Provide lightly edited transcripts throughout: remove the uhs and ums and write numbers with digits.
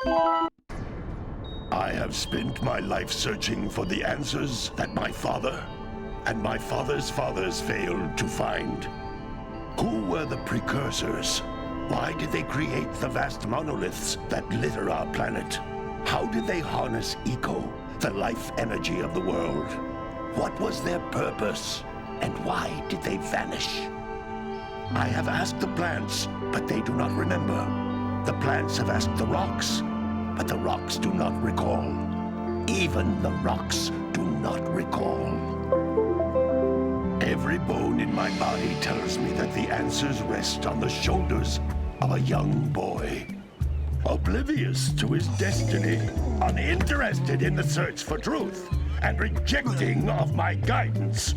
I have spent my life searching for the answers that my father and my father's fathers failed to find. Who were the Precursors? Why did they create the vast monoliths that litter our planet? How did they harness eco, the life energy of the world? What was their purpose? And why did they vanish? I have asked the plants, but they do not remember. The plants have asked the rocks, but the rocks do not recall. Even the rocks do not recall. Every bone in my body tells me that the answers rest on the shoulders of a young boy. Oblivious to his destiny, uninterested in the search for truth, and rejecting of my guidance.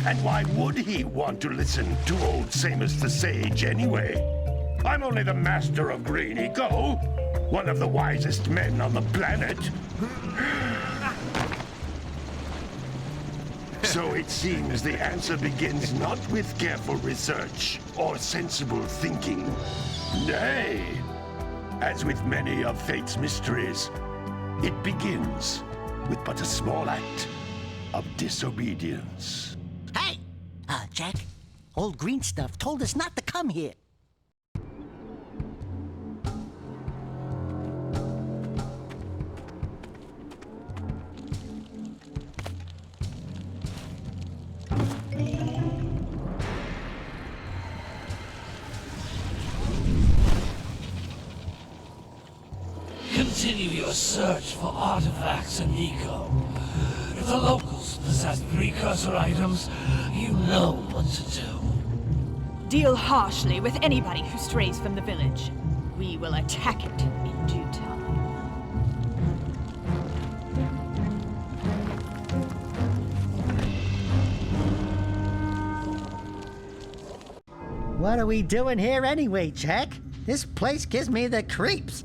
And why would he want to listen to old Samus the Sage anyway? I'm only the master of green eco, one of the wisest men on the planet. So it seems the answer begins not with careful research or sensible thinking. Nay, as with many of fate's mysteries, it begins with but a small act of disobedience. Hey! Jack, old green stuff told us not to come here. Continue your search for artifacts and eco. If the locals possess precursor items, you know what to do. Deal harshly with anybody who strays from the village. We will attack it in due time. What are we doing here anyway, Jack? This place gives me the creeps.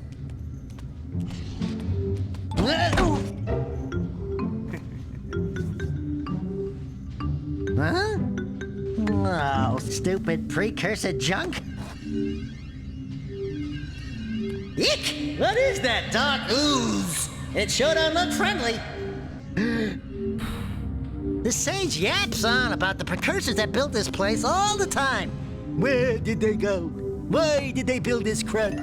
Huh? Oh, stupid precursor junk. Eek! What is that dark ooze? It sure don't look friendly. The sage yaps on about the precursors that built this place all the time. Where did they go? Why did they build this crap?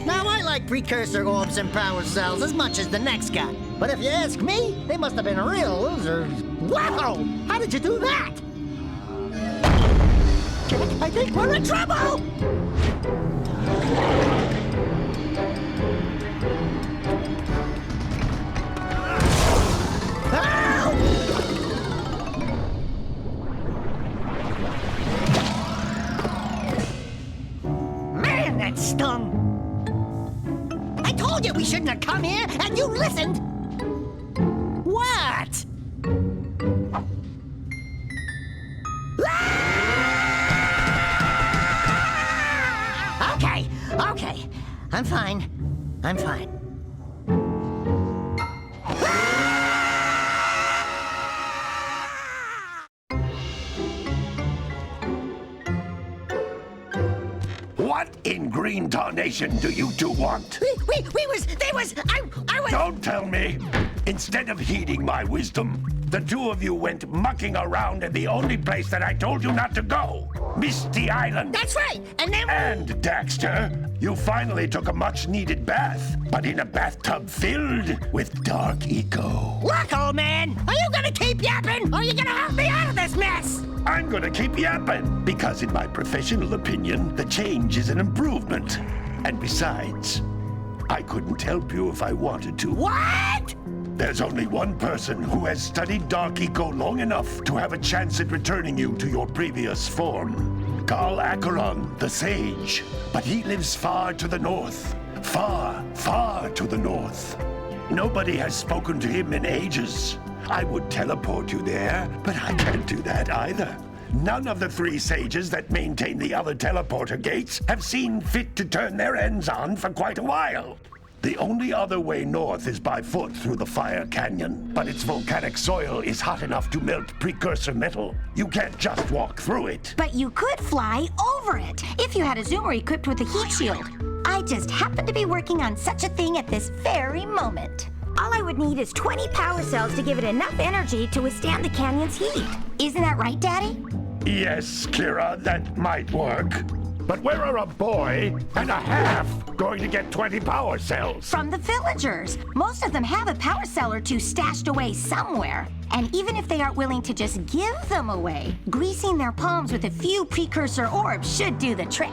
Now, I like precursor orbs and power cells as much as the next guy. But if you ask me, they must have been real losers. Wow! How did you do that? I think we're in trouble! Ow! Man, that stung! I told you we shouldn't have come here, and you listened! What? Okay. I'm fine. What in green tarnation do you two want? I was... Don't tell me! Instead of heeding my wisdom, the two of you went mucking around in the only place that I told you not to go. Misty Island. That's right, and then... And, Daxter, you finally took a much-needed bath, but in a bathtub filled with dark eco. Look, old man, are you gonna keep yapping, or are you gonna help me out of this mess? I'm gonna keep yapping, because in my professional opinion, the change is an improvement. And besides, I couldn't help you if I wanted to. What? There's only one person who has studied dark eco long enough to have a chance at returning you to your previous form. Carl Acheron, the Sage. But he lives far to the north. Far, far to the north. Nobody has spoken to him in ages. I would teleport you there, but I can't do that either. None of the three sages that maintain the other teleporter gates have seen fit to turn their ends on for quite a while. The only other way north is by foot through the Fire Canyon, but its volcanic soil is hot enough to melt precursor metal. You can't just walk through it. But you could fly over it, if you had a zoomer equipped with a heat shield. I just happen to be working on such a thing at this very moment. All I would need is 20 power cells to give it enough energy to withstand the canyon's heat. Isn't that right, Daddy? Yes, Kira, that might work. But where are a boy and a half going to get 20 power cells? From the villagers. Most of them have a power cell or two stashed away somewhere. And even if they aren't willing to just give them away, greasing their palms with a few precursor orbs should do the trick.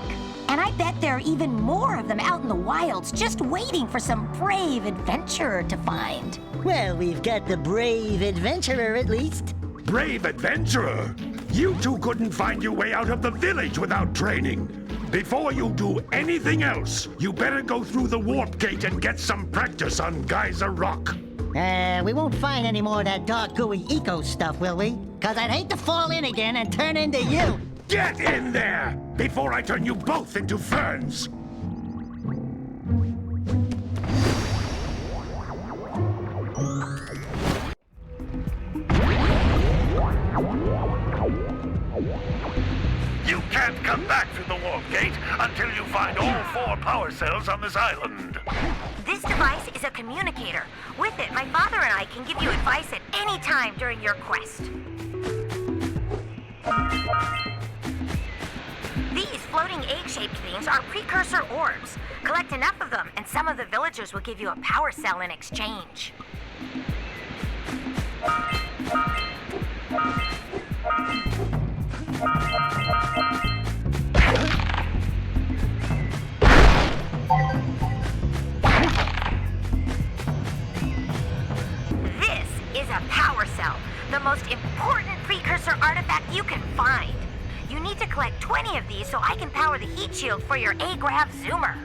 And I bet there are even more of them out in the wilds just waiting for some brave adventurer to find. Well, we've got the brave adventurer at least. Brave adventurer! You two couldn't find your way out of the village without training. Before you do anything else, you better go through the warp gate and get some practice on Geyser Rock. We won't find any more of that dark gooey eco stuff, will we? 'Cause I'd hate to fall in again and turn into you. Get in there before I turn you both into ferns. You can't come back through the warp gate until you find all 4 power cells on this island. This device is a communicator. With it, my father and I can give you advice at any time during your quest. These floating egg-shaped things are precursor orbs. Collect enough of them, and some of the villagers will give you a power cell in exchange. This is a power cell, the most important precursor artifact you can find. You need to collect 20 of these so I can power the heat shield for your A-Grav zoomer.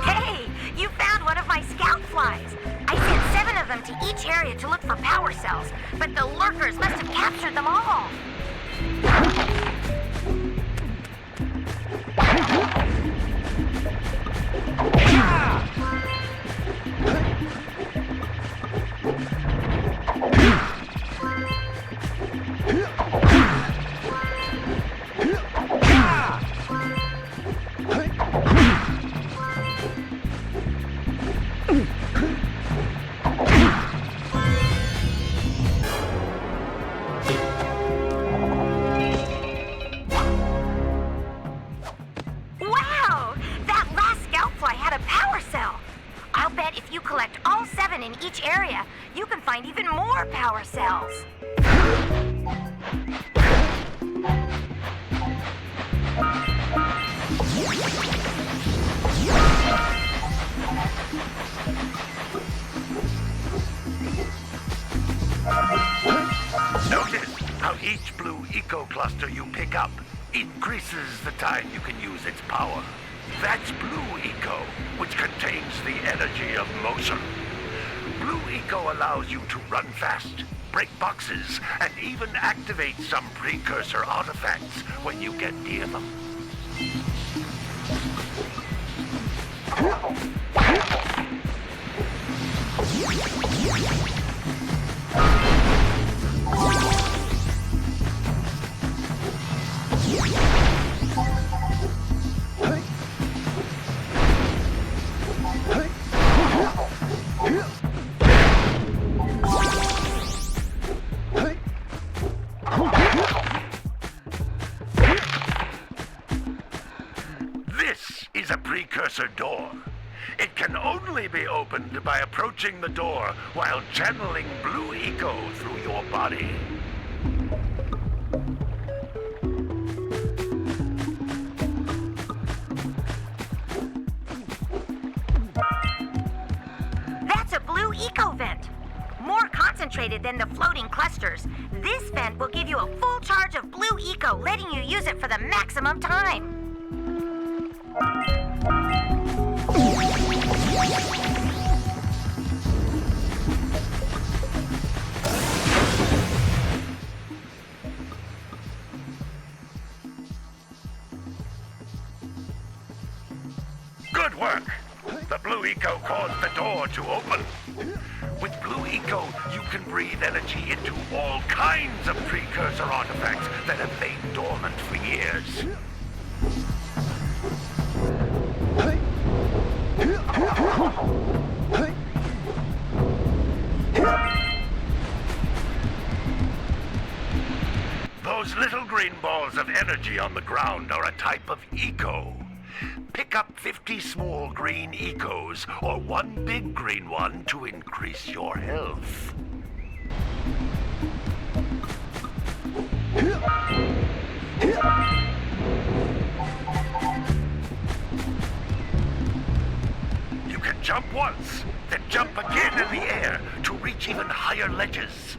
Hey, you found one of my scout flies. I sent 7 of them to each area to look for power cells, but the lurkers must have captured them all. Wow! That last scout fly had a power cell. I'll bet if you collect all 7 in each area, you can find even more power cells. Notice how each blue eco cluster you pick up increases the time you can use its power. That's blue eco, which contains the energy of motion. Blue eco allows you to run fast, break boxes, and even activate some precursor artifacts when you get near them. This is a precursor door. It can only be opened by approaching the door while channeling blue eco through your body. That's a blue eco vent. More concentrated than the floating clusters. This vent will give you a full charge of blue eco, letting you use it for the maximum time. The blue eco caused the door to open. With blue eco, you can breathe energy into all kinds of precursor artifacts that have lain dormant for years. Those little green balls of energy on the ground are a type of eco. Pick up 50 small green ecos or one big green one to increase your health. You can jump once, then jump again in the air to reach even higher ledges.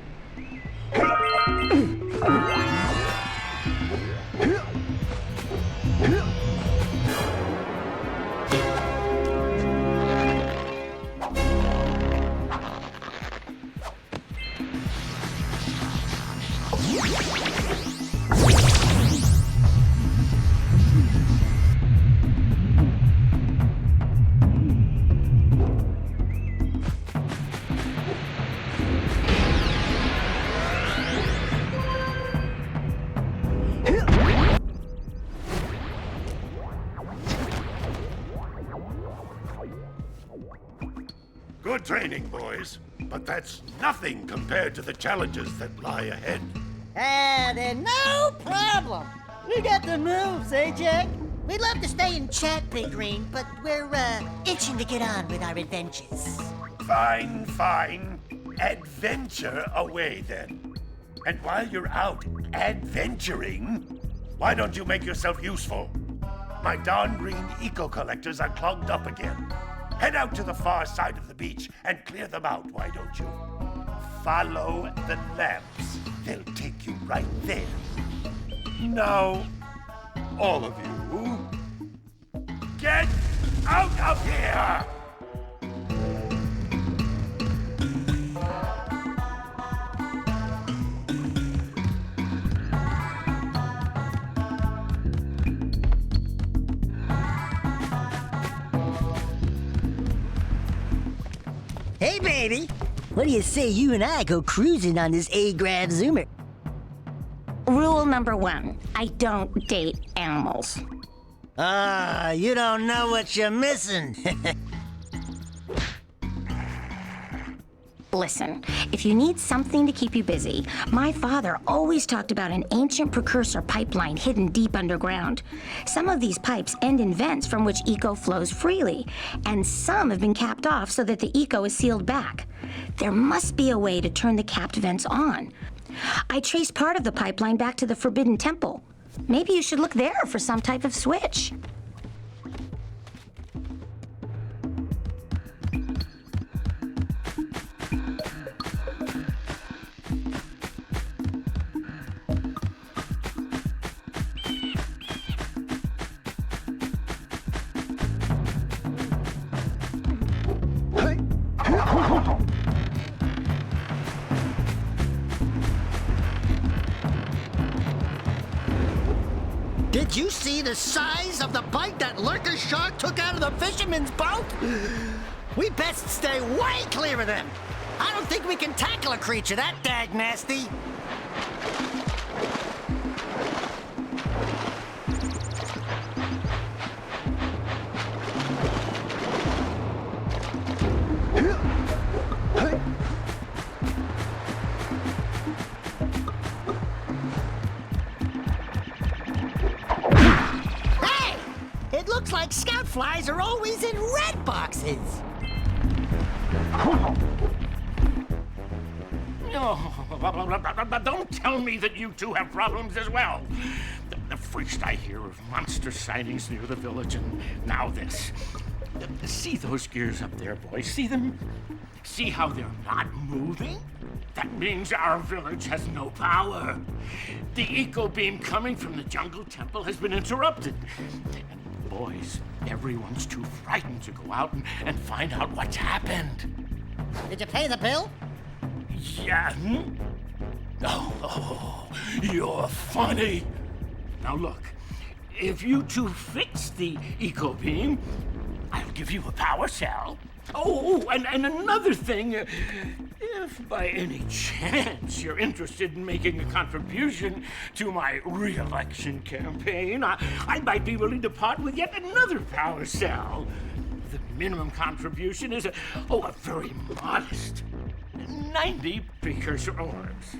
Good training, boys, but that's nothing compared to the challenges that lie ahead. Then no problem. We got the moves, eh, Jak? We'd love to stay and chat, Big Green, but we're, itching to get on with our adventures. Fine, fine. Adventure away, then. And while you're out adventuring, why don't you make yourself useful? My darn green eco-collectors are clogged up again. Head out to the far side of the beach and clear them out, why don't you? Follow the lamps. They'll take you right there. Now, all of you, get out of here! Hey, baby. What do you say you and I go cruising on this A-Grav Zoomer? Rule number 1, I don't date animals. You don't know what you're missing. Listen, if you need something to keep you busy, my father always talked about an ancient precursor pipeline hidden deep underground. Some of these pipes end in vents from which eco flows freely, and some have been capped off so that the eco is sealed back. There must be a way to turn the capped vents on. I traced part of the pipeline back to the Forbidden Temple. Maybe you should look there for some type of switch. Did you see the size of the bite that lurker shark took out of the fisherman's boat? We best stay way clear of them. I don't think we can tackle a creature that dag nasty. It looks like scout flies are always in red boxes. Don't tell me that you two have problems as well. The first I hear of monster sightings near the village, and now this. See those gears up there, boys? See them? See how they're not moving? That means our village has no power. The eco beam coming from the jungle temple has been interrupted. And boys, everyone's too frightened to go out and find out what's happened. Did you pay the bill? Yeah. Oh, you're funny. Now look, if you two fix the eco beam, I'll give give you a power cell. Oh, and another thing, if by any chance you're interested in making a contribution to my re-election campaign, I might be willing to part with yet another power cell. The minimum contribution is a very modest 90 precursor orbs.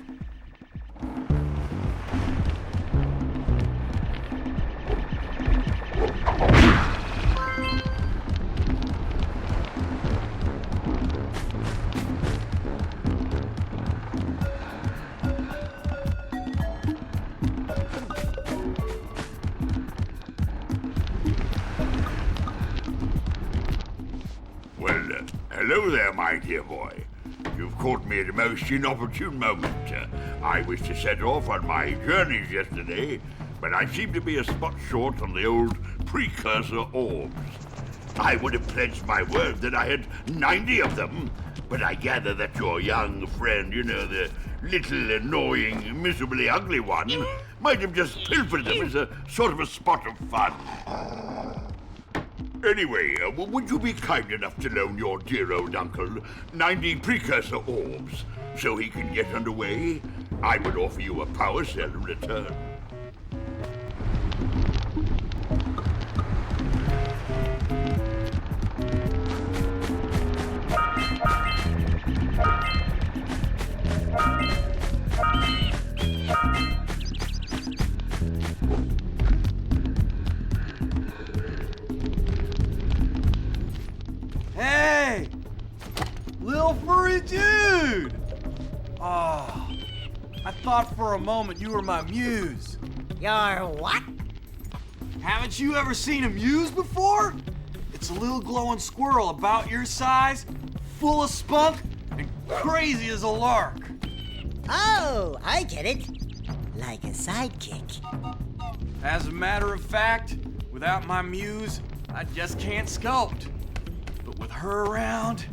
Hello there, my dear boy. You've caught me at a most inopportune moment. I was to set off on my journeys yesterday, but I seem to be a spot short on the old precursor orbs. I would have pledged my word that I had 90 of them, but I gather that your young friend, the little annoying, miserably ugly one, might have just pilfered them as a sort of a spot of fun. Anyway, would you be kind enough to loan your dear old uncle 90 precursor orbs so he can get underway? I would offer you a power cell in return. Hey! Lil furry dude! Oh, I thought for a moment you were my muse. Your what? Haven't you ever seen a muse before? It's a little glowing squirrel about your size, full of spunk, and crazy as a lark. Oh, I get it. Like a sidekick. As a matter of fact, without my muse, I just can't sculpt. But with her around,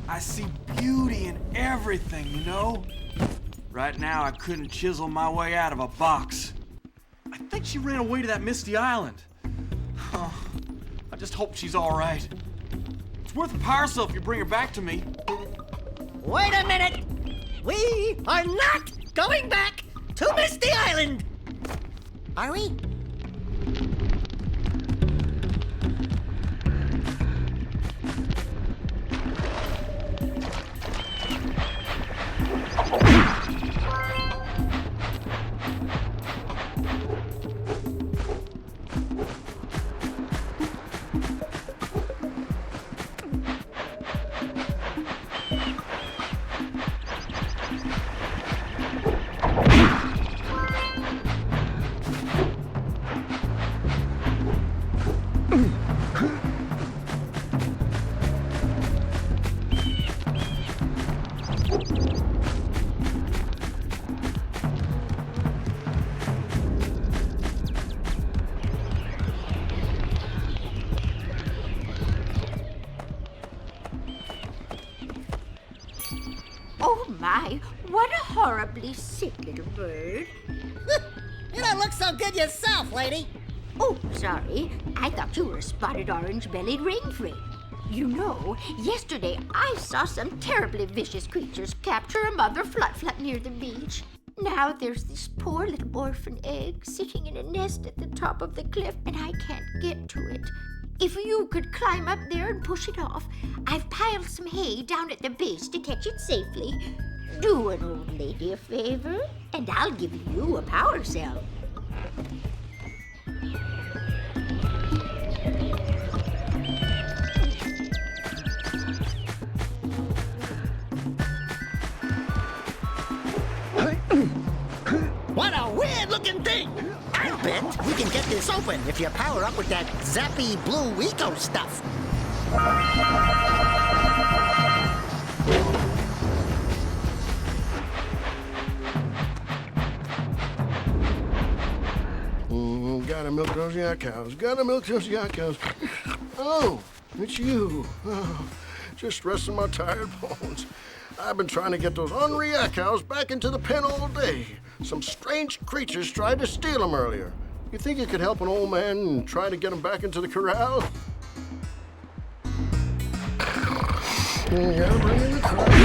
I see beauty in everything, Right now, I couldn't chisel my way out of a box. I think she ran away to that misty island. Oh, I just hope she's all right. It's worth a power cell if you bring her back to me. Wait a minute! We are not going back to Misty Island! Are we? Oh my, what a horribly sick little bird. You don't look so good yourself, lady. Oh, sorry. I thought you were a spotted orange-bellied rainframe. Yesterday I saw some terribly vicious creatures capture a mother flut-flut near the beach. Now there's this poor little orphan egg sitting in a nest at the top of the cliff, and I can't get to it. If you could climb up there and push it off, I've piled some hay down at the base to catch it safely. Do an old lady a favor, and I'll give you a power cell. What a weird-looking thing! I bet we can get this open if you power up with that zappy blue eco stuff. Gotta milk those yak cows. Gotta milk those yak cows. Oh, it's you. Oh, just resting my tired bones. I've been trying to get those ornery yak cows back into the pen all day. Some strange creatures tried to steal them earlier. You think you could help an old man and try to get them back into the corral? Gotta bring in the crowd.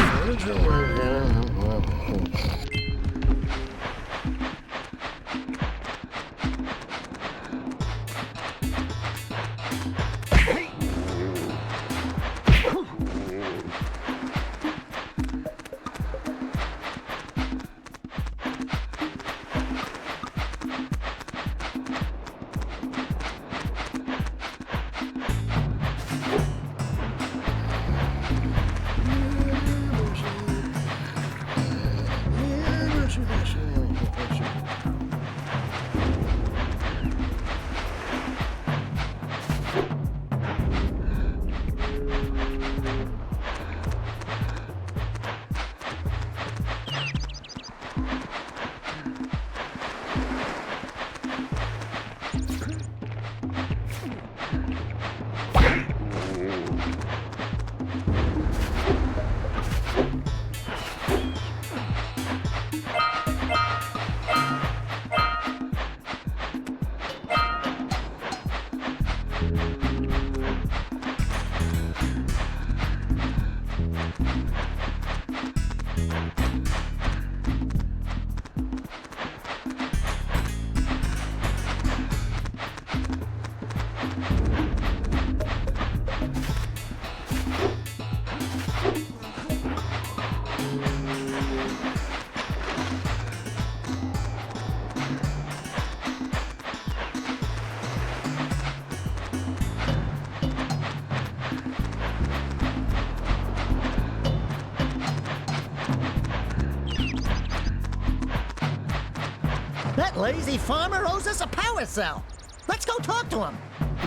That lazy farmer owes us a power cell. Let's go talk to him.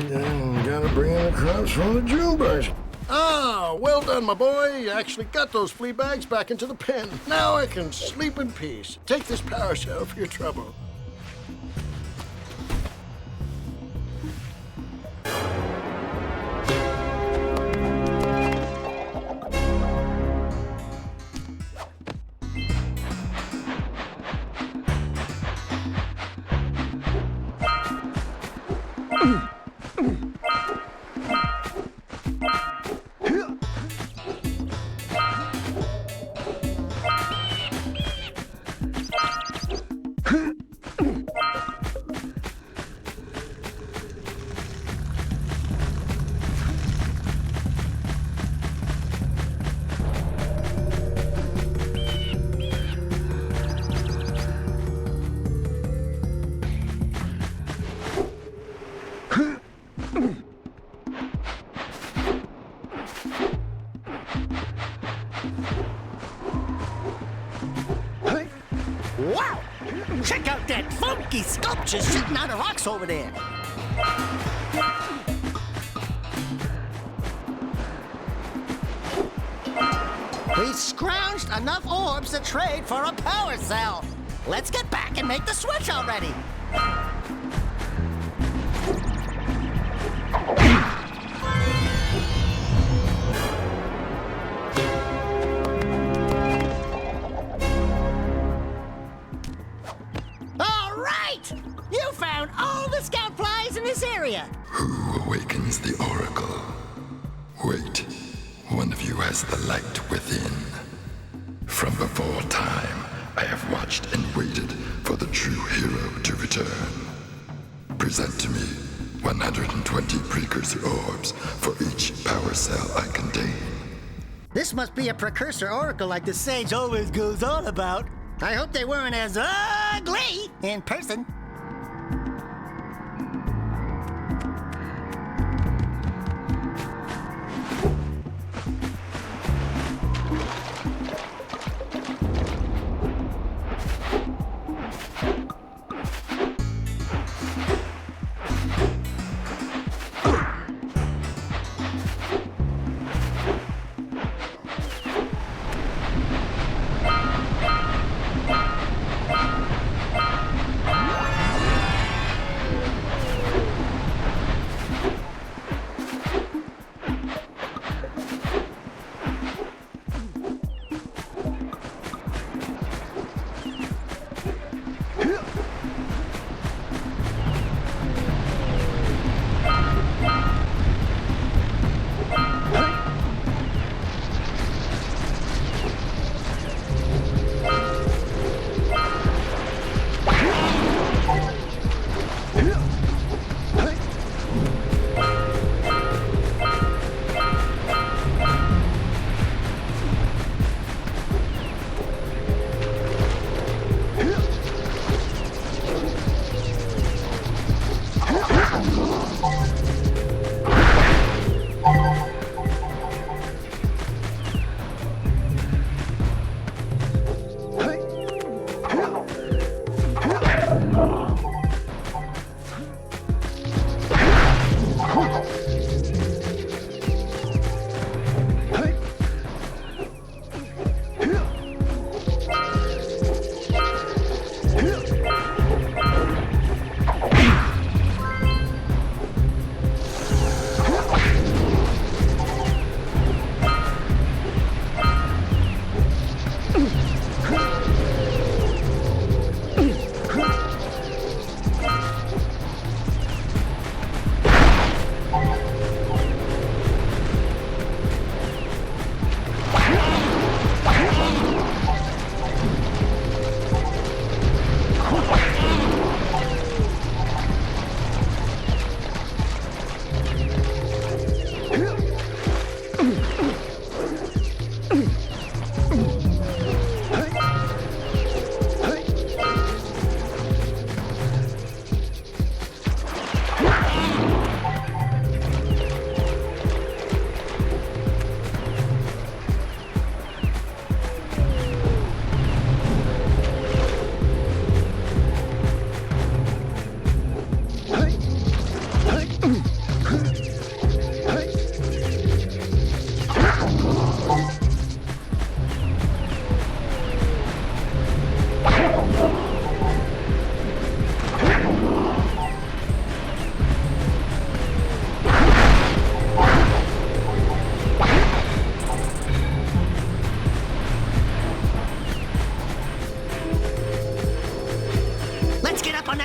Yeah, gotta bring in the crowds from the Junebirds. Ah, well done, my boy. You actually got those flea bags back into the pen. Now I can sleep in peace. Take this power cell for your trouble. Wow! Check out that funky sculpture sitting on the rocks over there. We scrounged enough orbs to trade for a power cell. Let's get back and make the switch already. All right! You found all the scout flies in this area. Who awakens the Oracle? Wait, one of you has the light within. From before time, I have watched and waited for the true hero to return. Present to me 120 precursor orbs for each power cell I contain. This must be a precursor oracle like the sage always goes on about. I hope they weren't as ugly in person.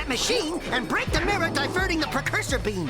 machine and break the mirror diverting the Precursor beam.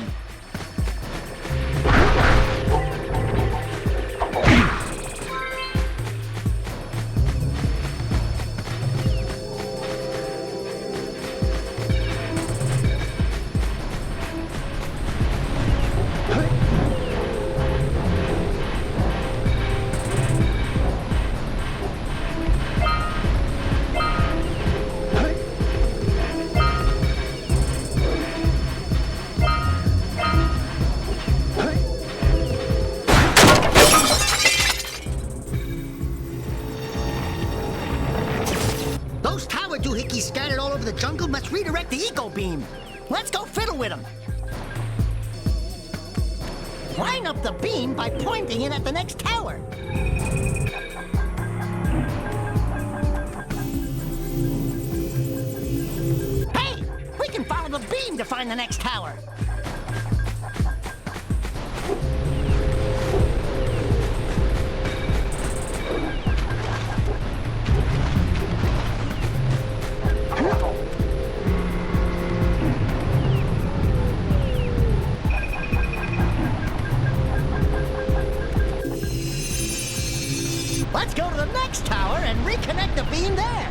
Those tower doohickeys scattered all over the jungle must redirect the eco beam. Let's go fiddle with them. Line up the beam by pointing it at the next tower. Hey, we can follow the beam to find the next tower. Let's go to the next tower and reconnect the beam there.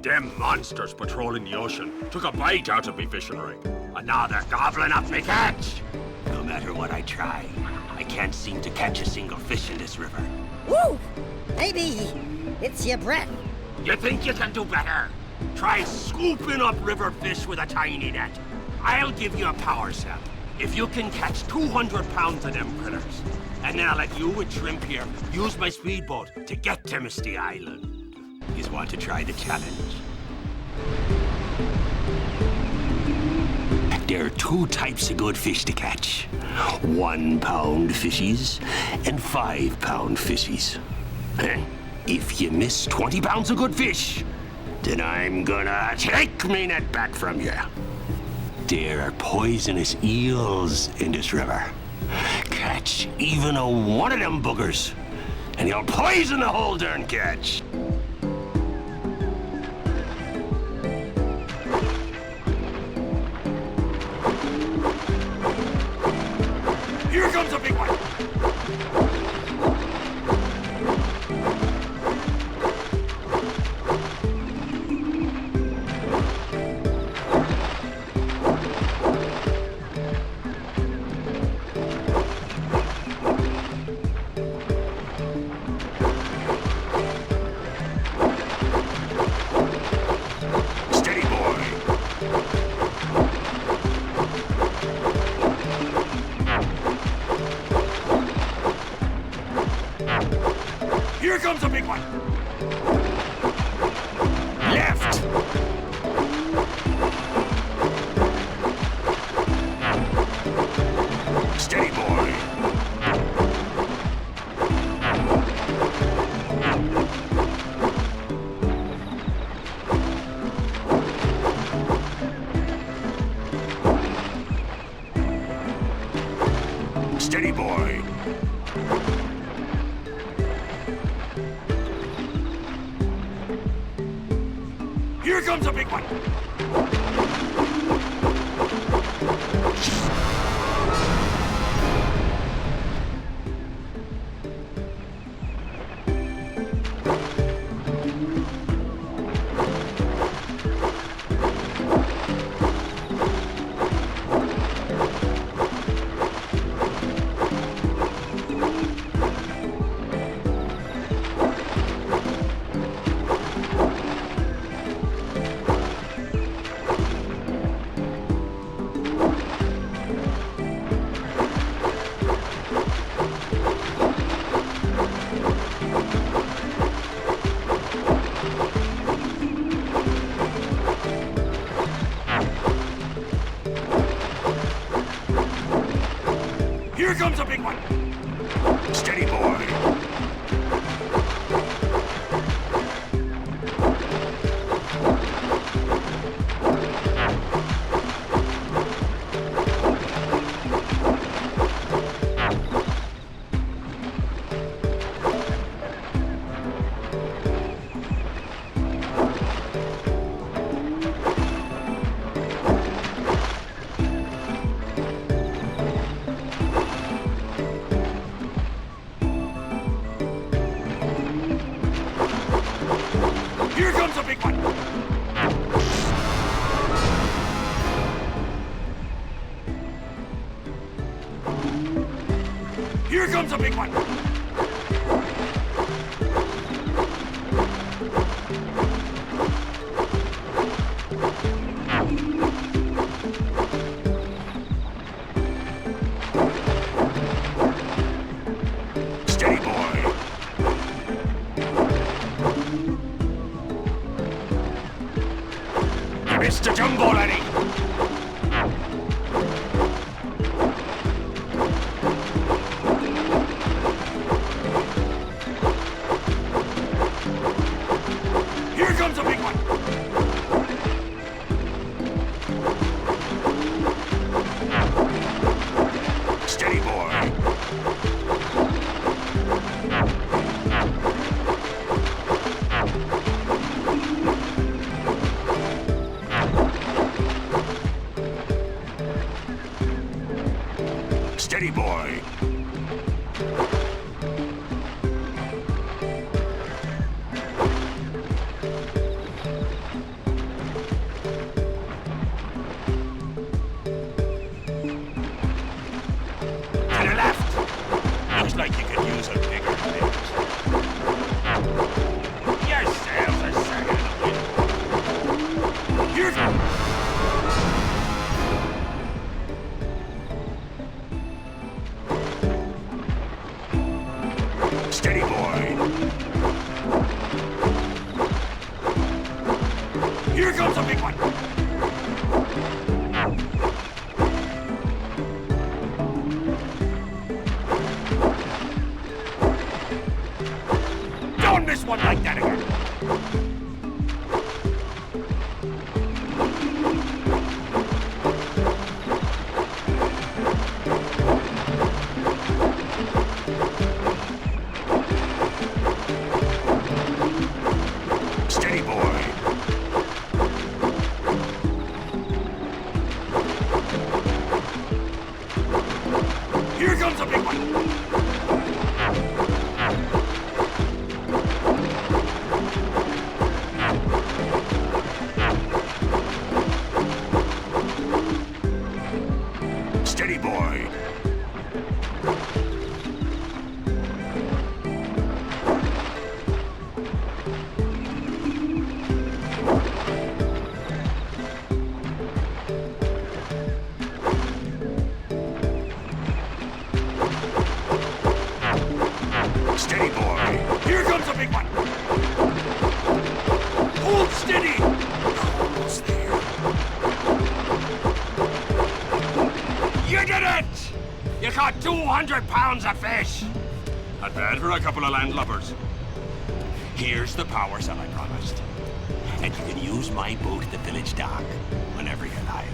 Them monsters patrolling the ocean took a bite out of me fishing rig. And now they're gobbling up me catch. No matter what I try, I can't seem to catch a single fish in this river. Woo! Maybe it's your breath. You think you can do better? Try scooping up river fish with a tiny net. I'll give you a power cell if you can catch 200 pounds of them critters. And then I'll let you and Shrimp here use my speedboat to get to Misty Island. You want to try the challenge? There are two types of good fish to catch. 1 pound fishies and 5 pound fishies. If you miss 20 pounds of good fish, then I'm gonna take me net back from you. There are poisonous eels in this river. Catch even one of them boogers, and you'll poison the whole darn catch. Here comes a big one! Here comes a big one! Left! Steady, boy! Steady, boy! Here comes a big one! Here comes a big one! Steady, boy! Here comes a big one! Here comes a big one! Steady, boy! Mr. Jumbo Laddie! Here comes a big one! Steady, boy! Steady, boy! think you could use a bigger fish. Your sails are sagging in the wind. Here's... Steady, boy. Here comes a big one. Don't miss one like that again. Steady, boy. Here comes a big one. Steady, boy. Steady, boy. Here comes a big one. Hold steady. Almost there. You did it! You caught 200 pounds of fish. Not bad for a couple of landlubbers. Here's the power cell I promised. And you can use my boat at the village dock whenever you like.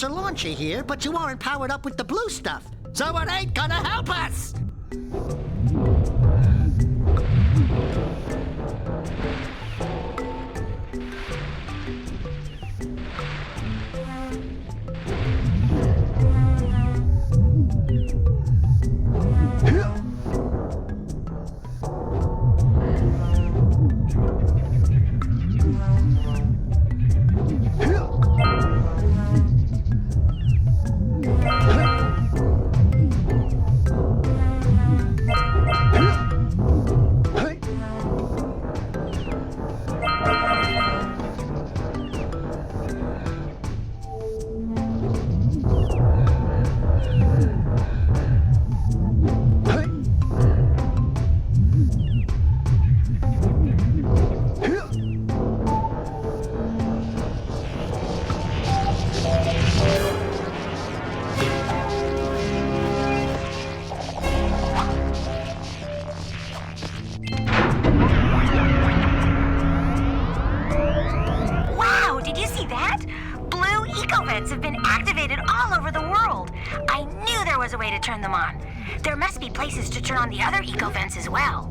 precursor launcher here, but you aren't powered up with the blue stuff, so it ain't gonna help us! Have been activated all over the world. I knew there was a way to turn them on. There must be places to turn on the other eco vents as well.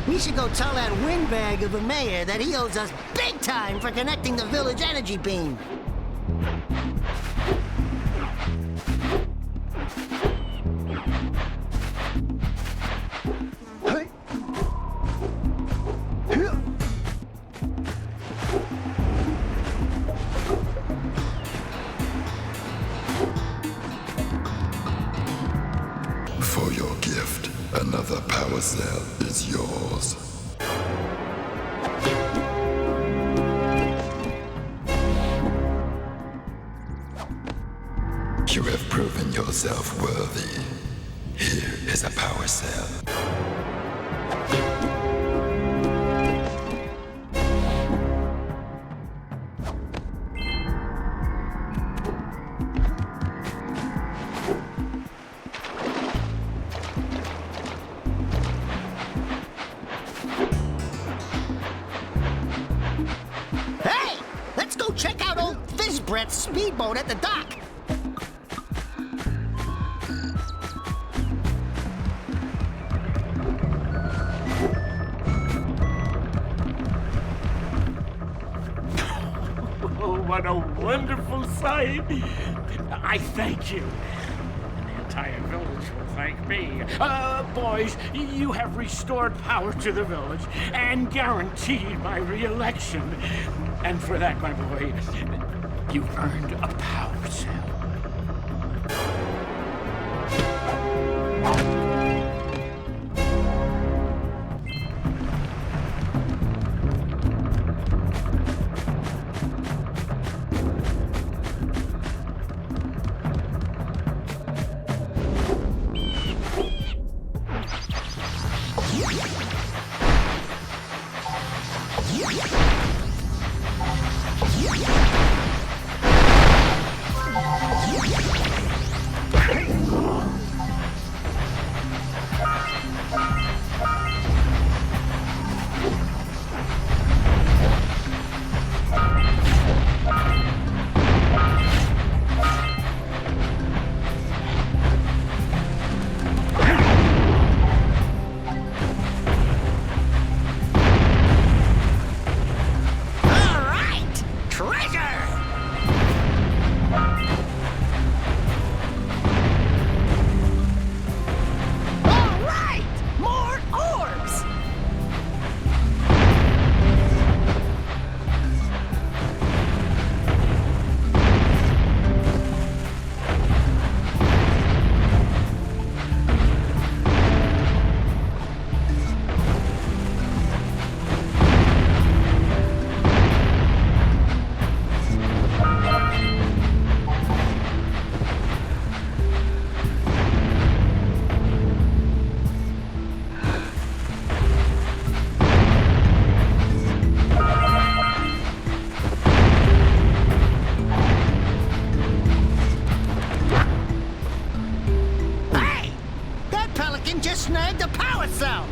We should go tell that windbag of a mayor that he owes us big time for connecting the village energy beam. for your gift. Another power cell is yours. You have proven yourself worthy. Here is a power cell. Hey! Let's go check out old Fish Brett's speedboat at the dock. Oh, what a wonderful sight! I thank you. And the entire village will thank me. Boys, you have restored power to the village and guaranteed my re-election. And for that, my boy, you've earned a power cell. Snagged a power cell!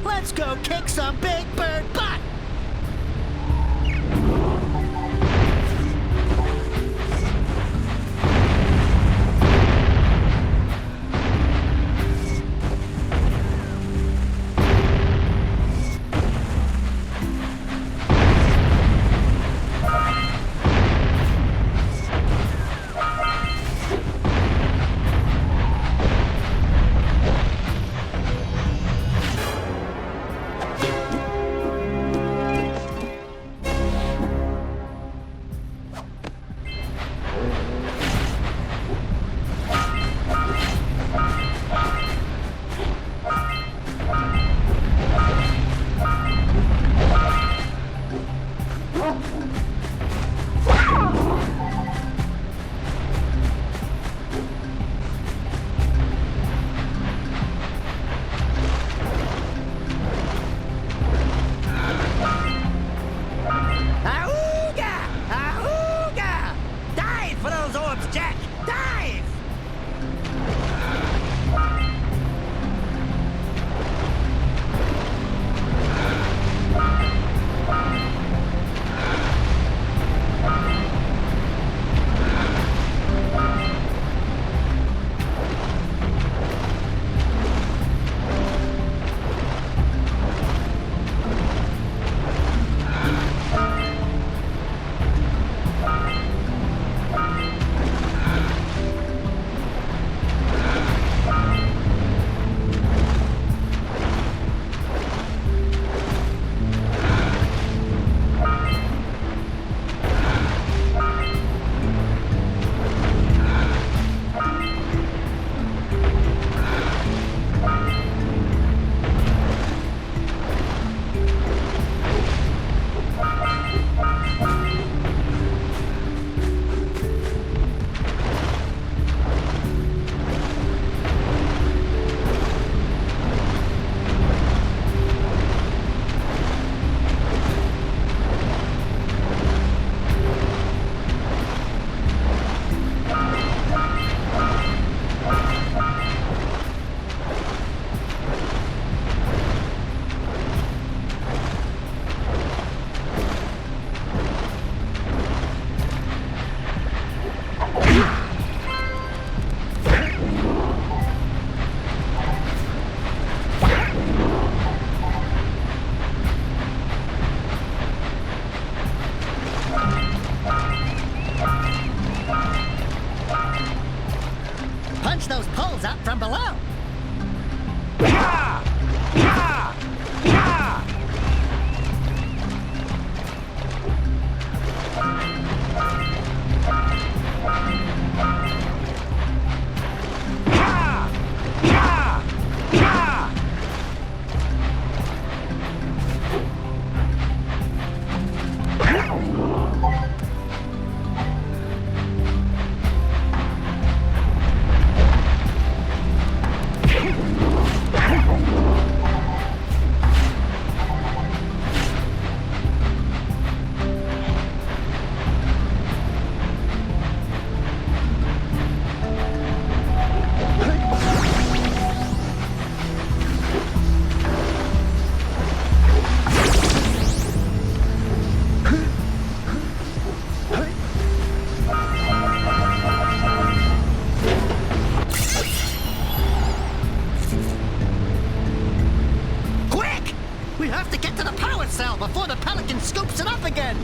Let's go kick some big bird butt! from below. We have to get to the power cell before the Pelican scoops it up again!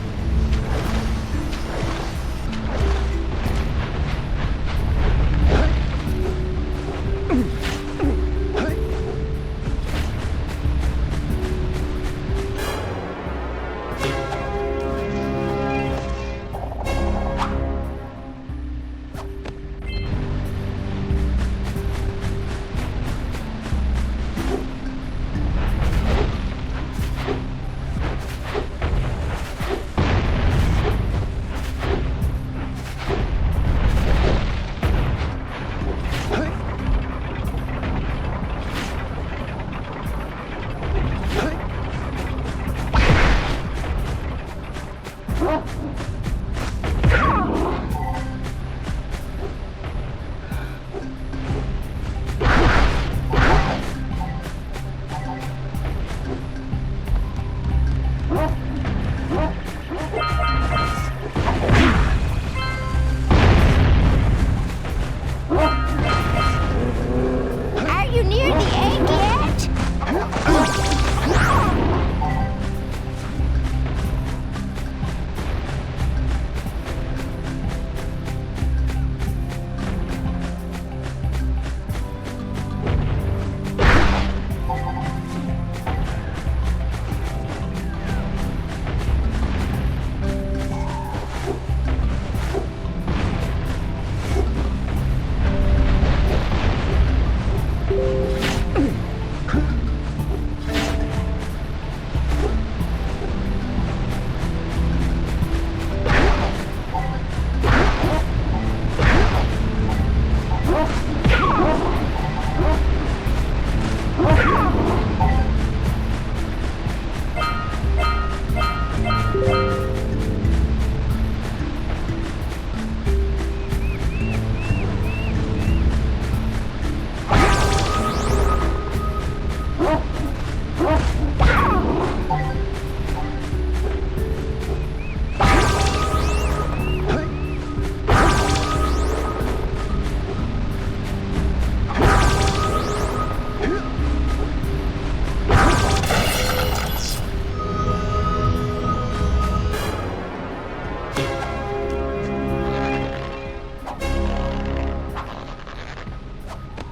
Are you near the egg yet?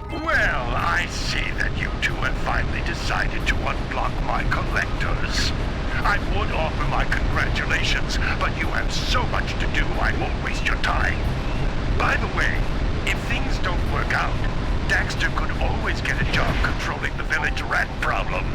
Well, I see that you two have finally decided to unblock my collectors. I would offer my congratulations, but you have so much to do I won't waste your time. By the way, if things don't work out, Daxter could always get a job controlling the village rat problem.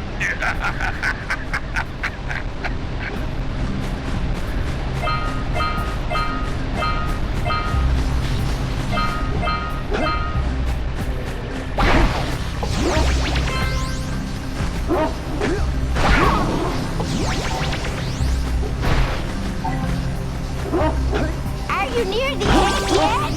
Are you near the egg yet?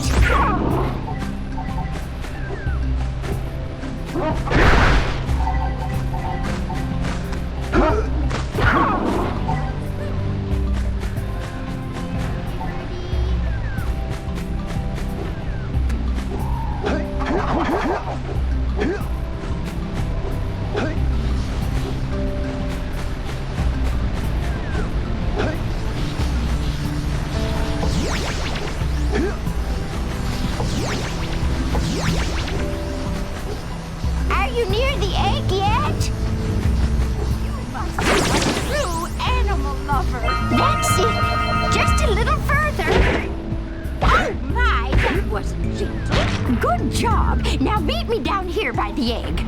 you near the egg yet? You must be a true animal lover. That's it. Just a little further. Oh my, that wasn't gentle. Good job. Now meet me down here by the egg.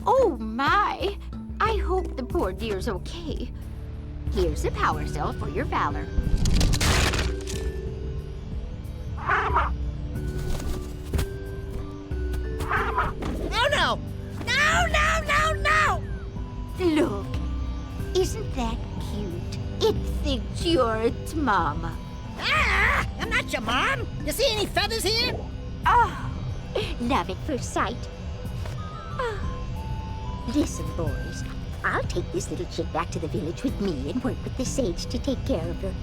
Oh my. I hope the poor dear's okay. Here's a power cell for your valor. Oh no! No, no, no, no! Look, isn't that cute? It thinks you're its mama. Ah! I'm not your mom! You see any feathers here? Oh, love at first sight. Oh. Listen, boys. I'll take this little chick back to the village with me and work with the sage to take care of her.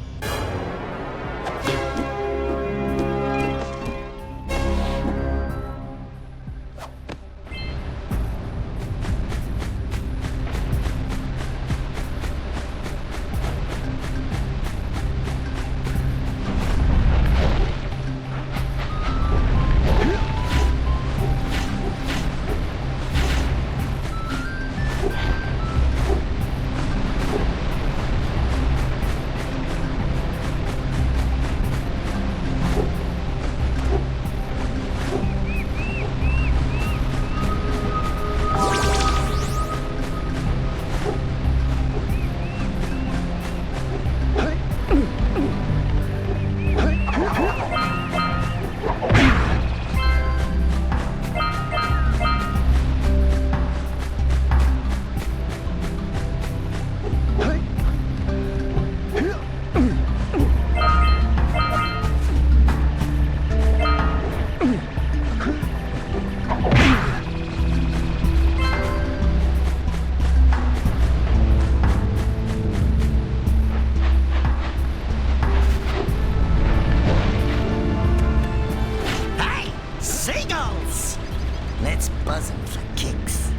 Let's buzz him for kicks.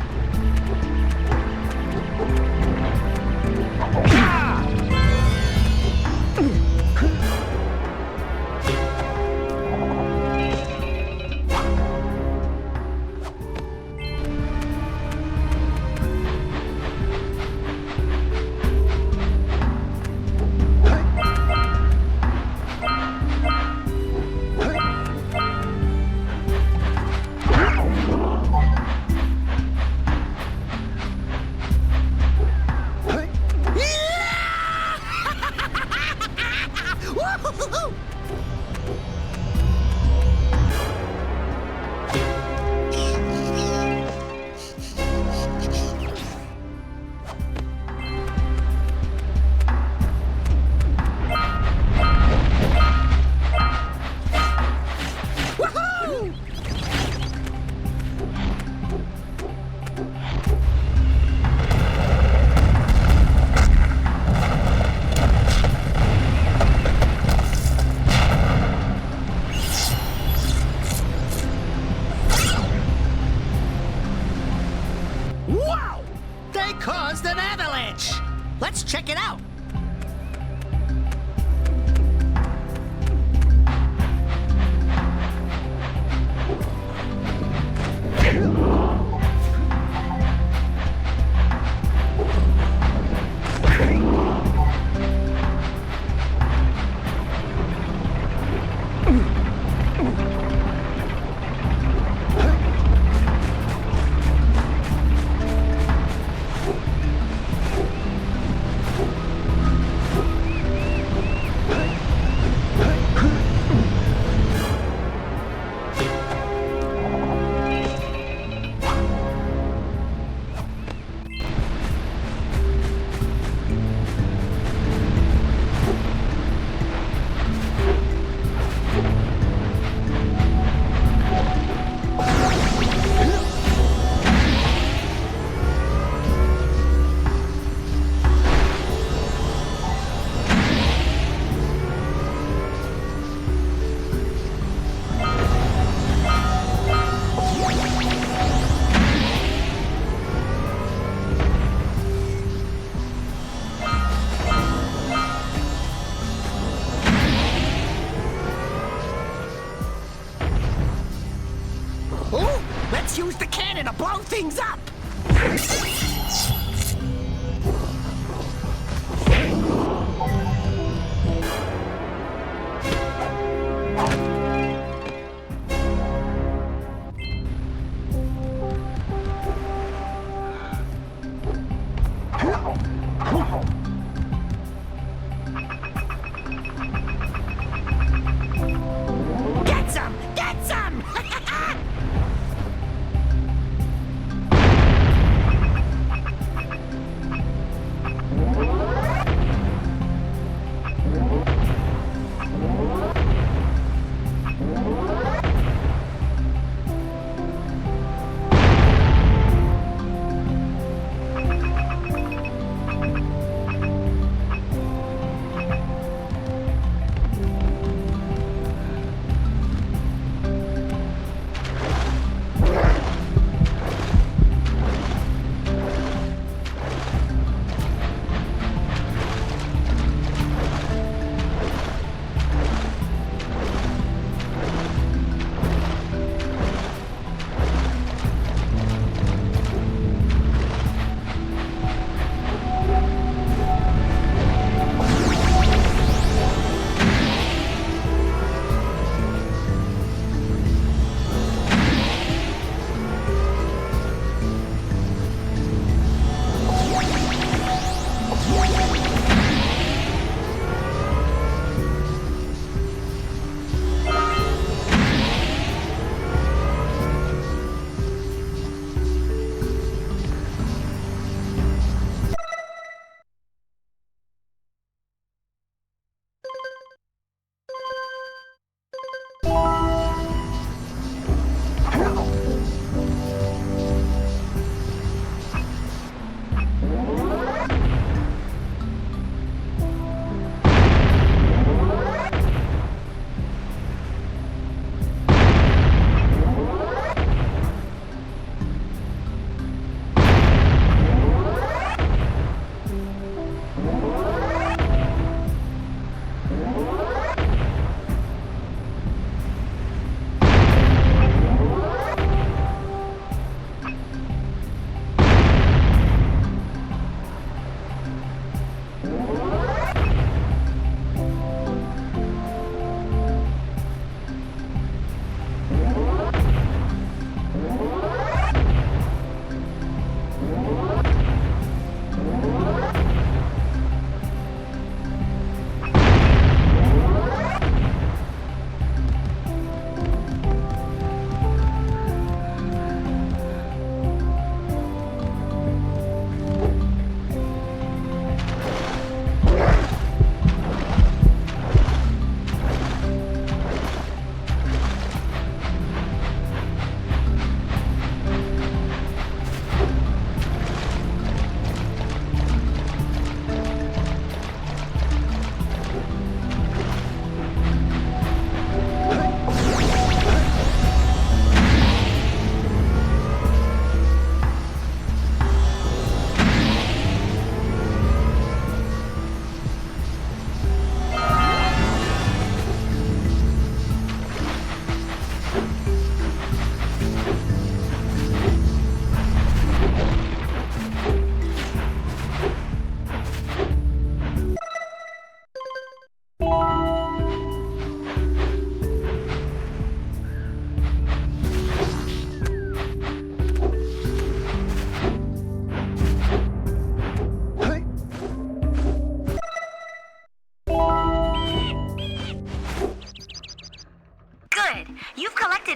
Wow! They caused an avalanche! Let's check it out! Let's use the cannon to blow things up! Get some! Get some!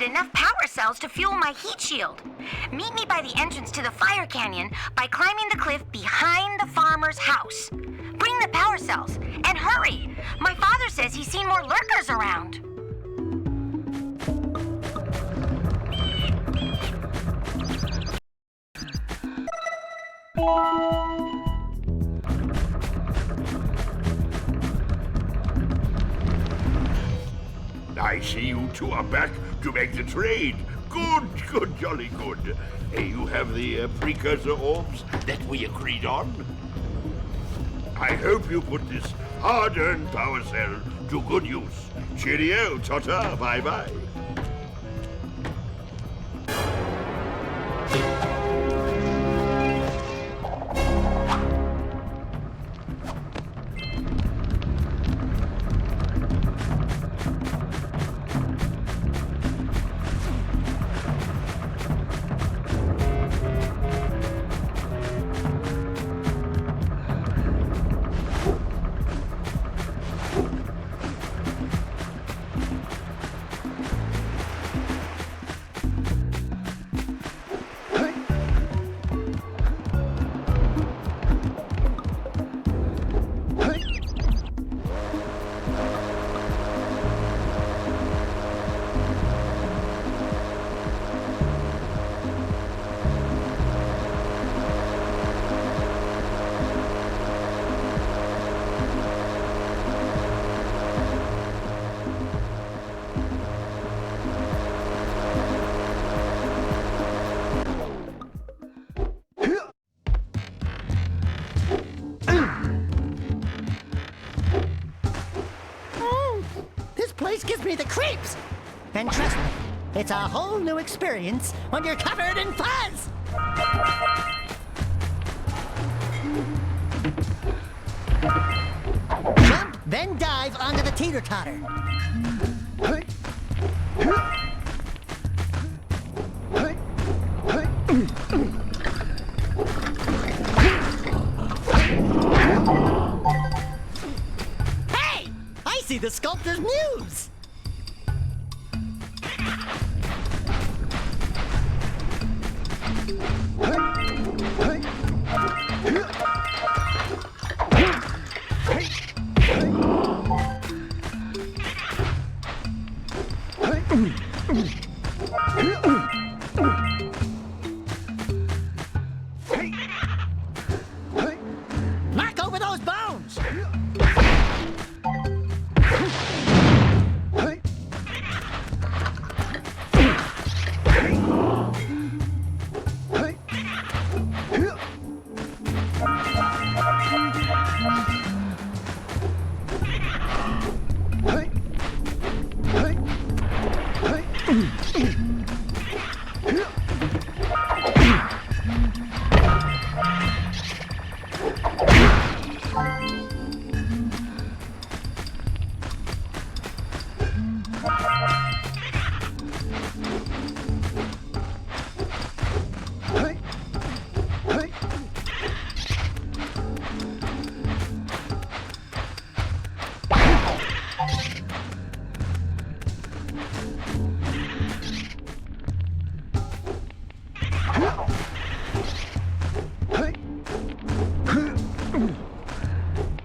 enough power cells to fuel my heat shield. Meet me by the entrance to the fire canyon by climbing the cliff behind the farmer's house. Bring the power cells, and hurry! My father says he's seen more lurkers around. I see you two are back to make the trade. Good, jolly good. You have the precursor orbs that we agreed on? I hope you put this hard-earned power cell to good use. Cheerio, ta-ta, bye-bye. gives me the creeps. And trust me, it's a whole new experience when you're covered in fuzz. Jump, then dive onto the teeter-totter. Hey! I see the sculptor's muse! Knock over those bones!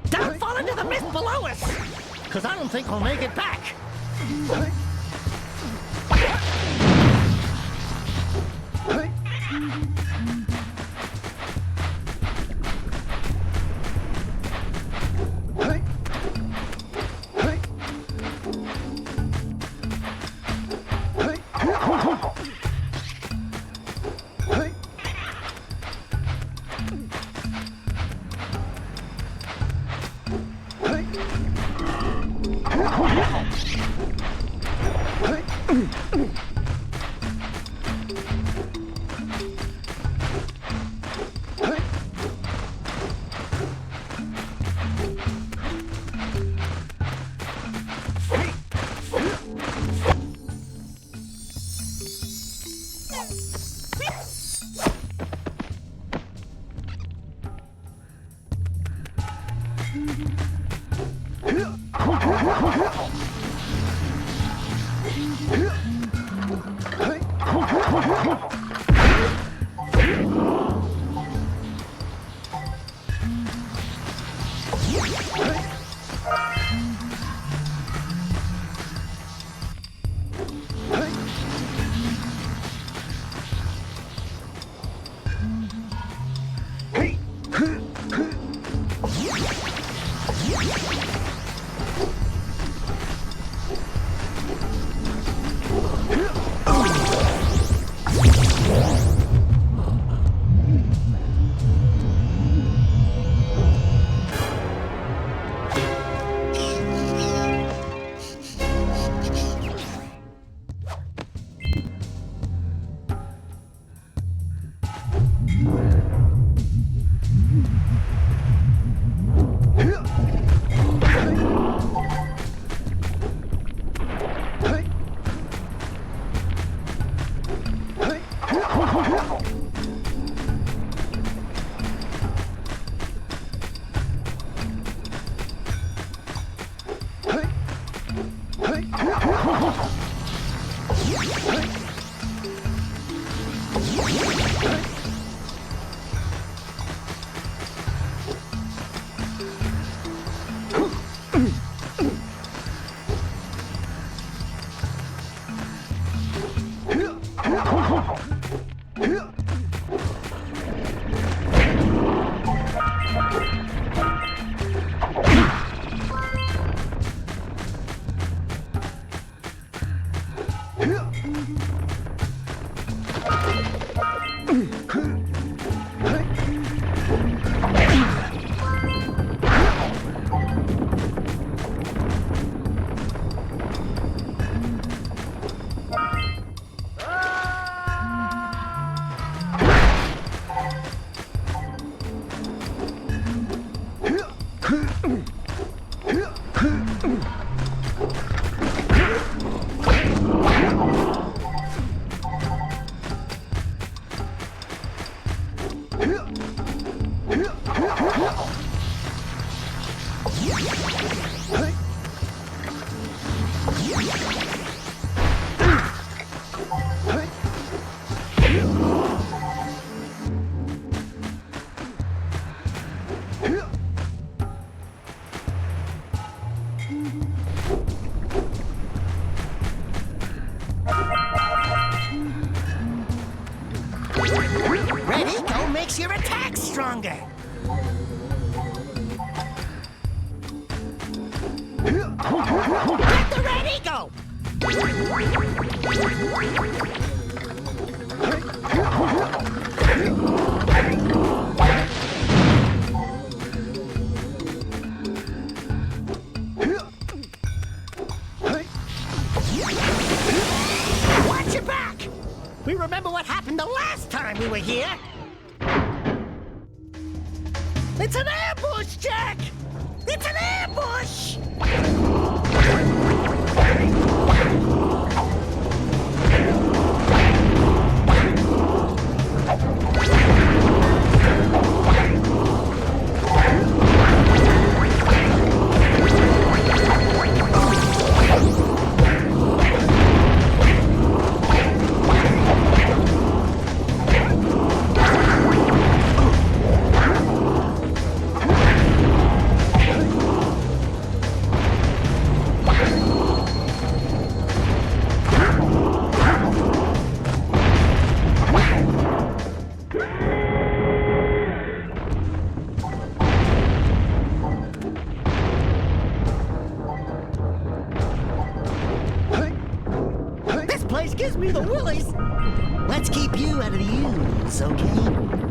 Don't fall into the mist below us! Because I don't think we'll make it back. makes your attack stronger. Let the red eagle! Watch your back! We remember what happened the last time we were here. It's an ambush, Jak! It's an ambush! This place gives me the willies. Let's keep you out of the ooze, okay?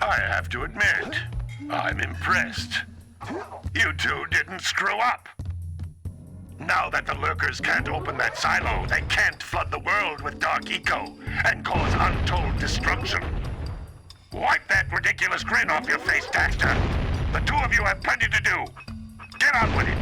I have to admit, I'm impressed. You two didn't screw up. Now that the lurkers can't open that silo, they can't flood the world with dark eco and cause untold destruction. Wipe that ridiculous grin off your face, Daxter. The two of you have plenty to do. Get on with it.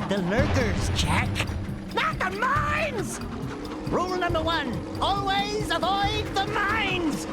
The lurkers, Jak. Not the mines! Rule number 1, always avoid the mines!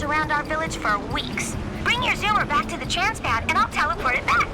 around our village for weeks. Bring your zoomer back to the transpad and I'll teleport it back.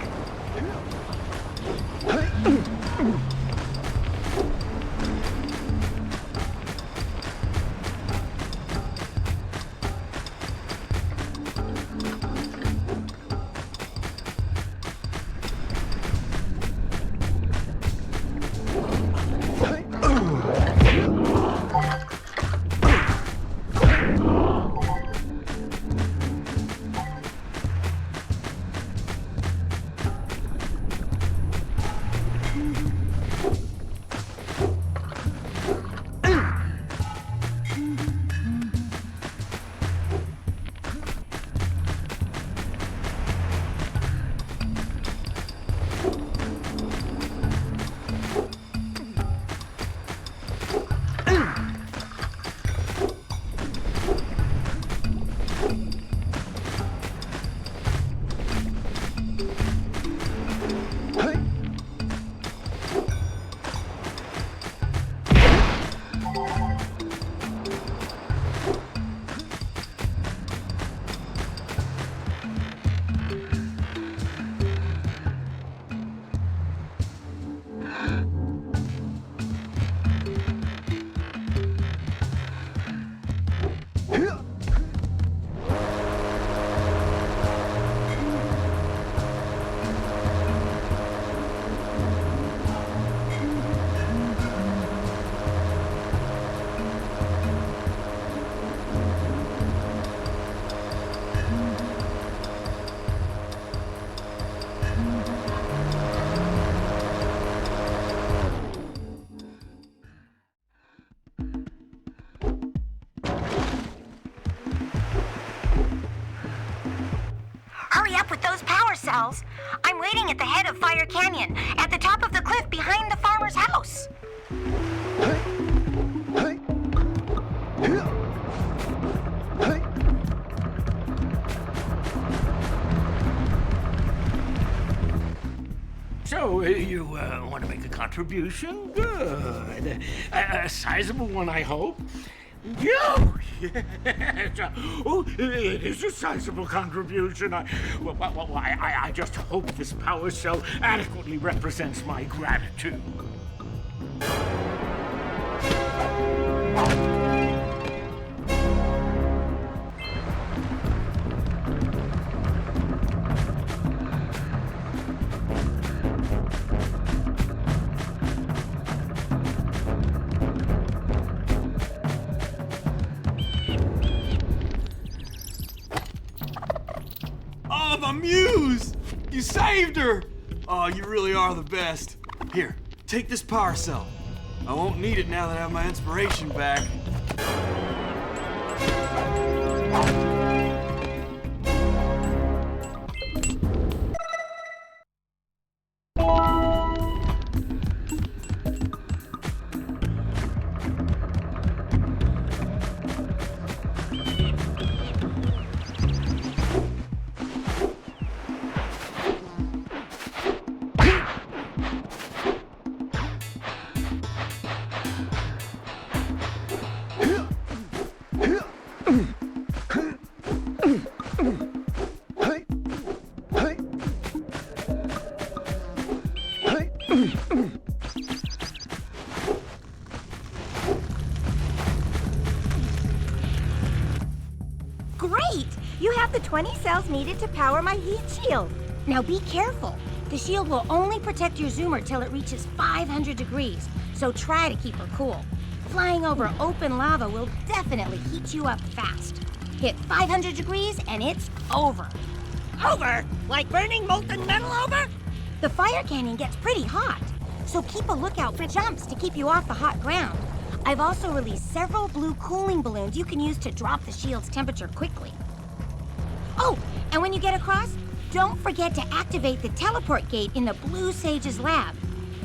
Hurry up with those power cells. I'm waiting at the head of Fire Canyon, at the top of the cliff behind the farmer's house. So, you want to make a contribution? Good. A sizable one, I hope. Oh, yes. Oh, it is a sizable contribution. I just hope this power cell adequately represents my gratitude. Oh, my muse! You saved her! Oh, you really are the best. Here, take this power cell. I won't need it now that I have my inspiration back. Great! You have the 20 cells needed to power my heat shield. Now be careful. The shield will only protect your zoomer till it reaches 500 degrees, so try to keep her cool. Flying over open lava will definitely heat you up fast. Hit 500 degrees and it's over. Over? Like burning molten metal over? The fire canyon gets pretty hot, so keep a lookout for jumps to keep you off the hot ground. I've also released several blue cooling balloons you can use to drop the shield's temperature quickly. Oh, and when you get across, don't forget to activate the teleport gate in the Blue Sage's lab.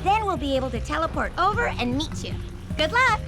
Then we'll be able to teleport over and meet you. Good luck!